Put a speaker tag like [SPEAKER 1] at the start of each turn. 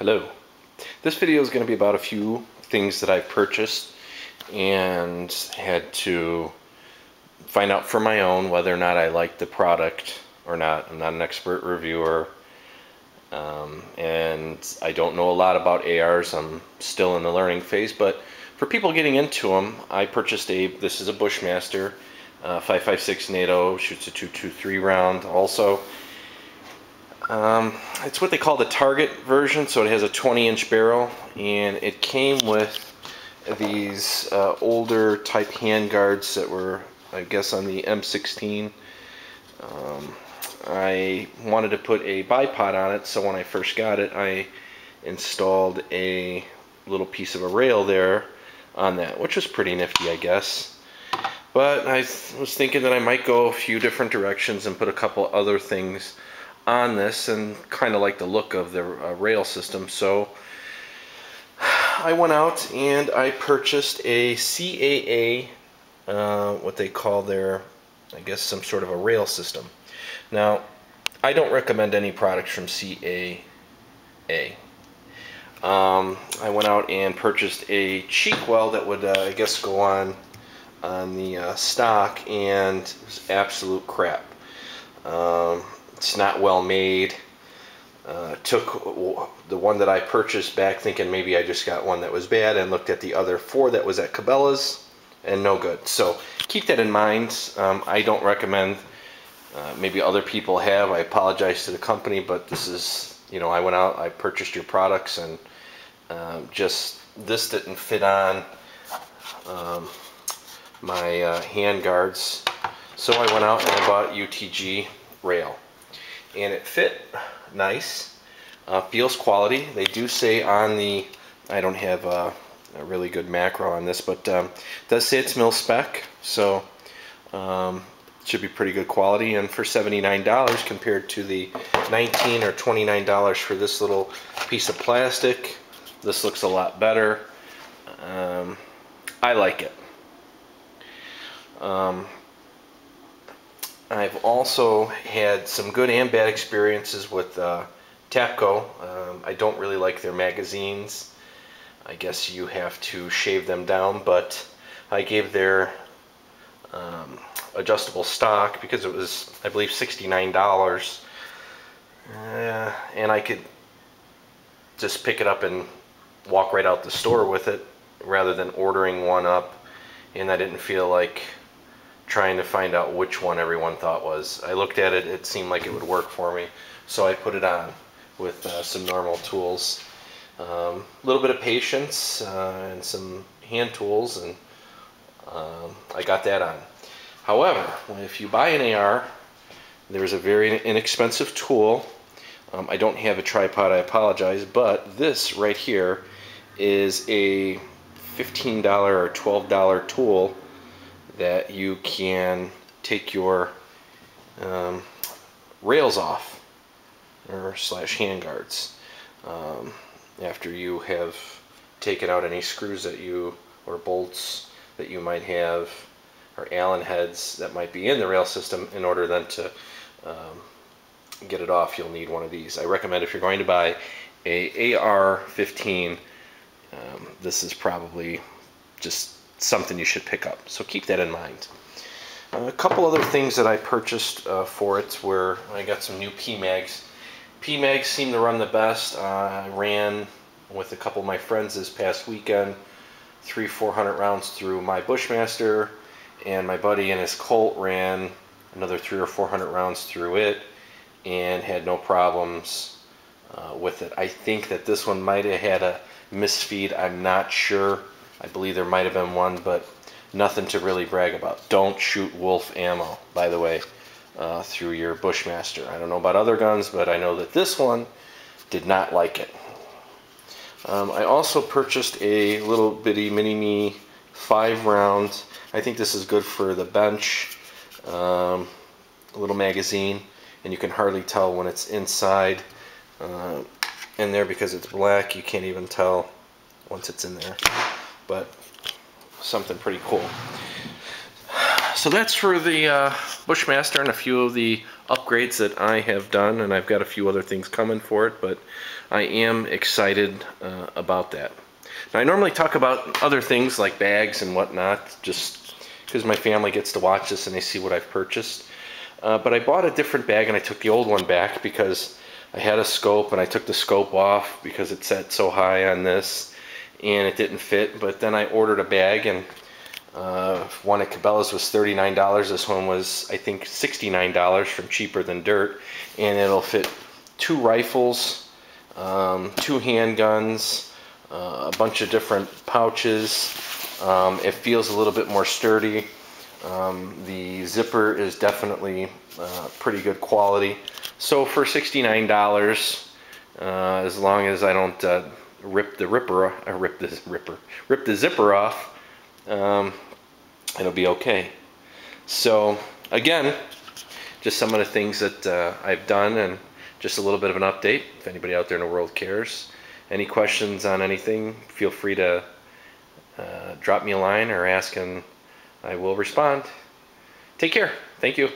[SPEAKER 1] Hello. This video is going to be about a few things that I've purchased and had to find out for my own whether or not I like the product or not. I'm not an expert reviewer, and I don't know a lot about ARs. I'm still in the learning phase, but for people getting into them, I purchased this is a Bushmaster 5.56 NATO, shoots a .223 round also. It's what they call the Target version, so it has a 20-inch barrel, and it came with these older type handguards that were, I guess, on the M16. I wanted to put a bipod on it, so when I first got it, I installed a little piece of a rail there on that, which was pretty nifty, I guess. But I was thinking that I might go a few different directions and put a couple other things on this and kind of like the look of the rail system. So I went out and I purchased a CAA, what they call their, I guess, some sort of a rail system. Now, I don't recommend any products from CAA. I went out and purchased a cheek weld that would, I guess, go on the stock, and it was absolute crap. It's not well made. Took the one that I purchased back thinking maybe I just got one that was bad, and looked at the other 4 that was at Cabela's, and no good. So keep that in mind. I don't recommend. Maybe other people have. I apologize to the company, but this is, I went out, I purchased your products, and just this didn't fit on my hand guards. So I went out and I bought UTG rail, and it fit nice. Feels quality. They do say on the, I don't have a really good macro on this, but it does say it's mil spec, so should be pretty good quality. And for $79 compared to the $19 or $29 for this little piece of plastic, this looks a lot better. I like it. I've also had some good and bad experiences with Tapco. I don't really like their magazines. I guess you have to shave them down, but I gave their adjustable stock because it was, I believe, $69, and I could just pick it up and walk right out the store with it rather than ordering one up, and I didn't feel like trying to find out which one everyone thought was. I looked at it, it seemed like it would work for me, so I put it on with some normal tools. A little bit of patience and some hand tools, and I got that on. However, if you buy an AR, there's a very inexpensive tool. I don't have a tripod, I apologize, but this right here is a $15 or $12 tool that you can take your rails off, or slash hand guards, after you have taken out any screws that you, or bolts that you might have, or Allen heads that might be in the rail system. In order then to get it off, you'll need one of these. I recommend, if you're going to buy a AR15, this is probably just something you should pick up, so keep that in mind. A couple other things that I purchased for it were, I got some new PMags. PMags seem to run the best. I ran with a couple of my friends this past weekend 300-400 rounds through my Bushmaster, and my buddy and his Colt ran another 300 or 400 rounds through it and had no problems with it. I think that this one might have had a misfeed, I'm not sure. I believe there might have been one, but nothing to really brag about. Don't shoot wolf ammo, by the way, through your Bushmaster. I don't know about other guns, but I know that this one did not like it. I also purchased a little bitty mini-me 5-round. I think this is good for the bench. A little magazine, and you can hardly tell when it's inside in there because it's black. You can't even tell once it's in there. But something pretty cool. So that's for the Bushmaster and a few of the upgrades that I have done, and I've got a few other things coming for it, but I am excited about that. Now, I normally talk about other things like bags and whatnot, just because my family gets to watch this and they see what I've purchased. But I bought a different bag and I took the old one back because I had a scope and I took the scope off because it sat so high on this and it didn't fit. But then I ordered a bag, and one at Cabela's was $39. This one was, I think, $69 from Cheaper Than Dirt, and it'll fit 2 rifles, 2 handguns, a bunch of different pouches. It feels a little bit more sturdy. The zipper is definitely pretty good quality. So for $69, as long as I don't rip the zipper off, it'll be okay. So again, just some of the things that I've done, and just a little bit of an update if anybody out there in the world cares. Any questions on anything, feel free to drop me a line or ask and I will respond. Take care. Thank you.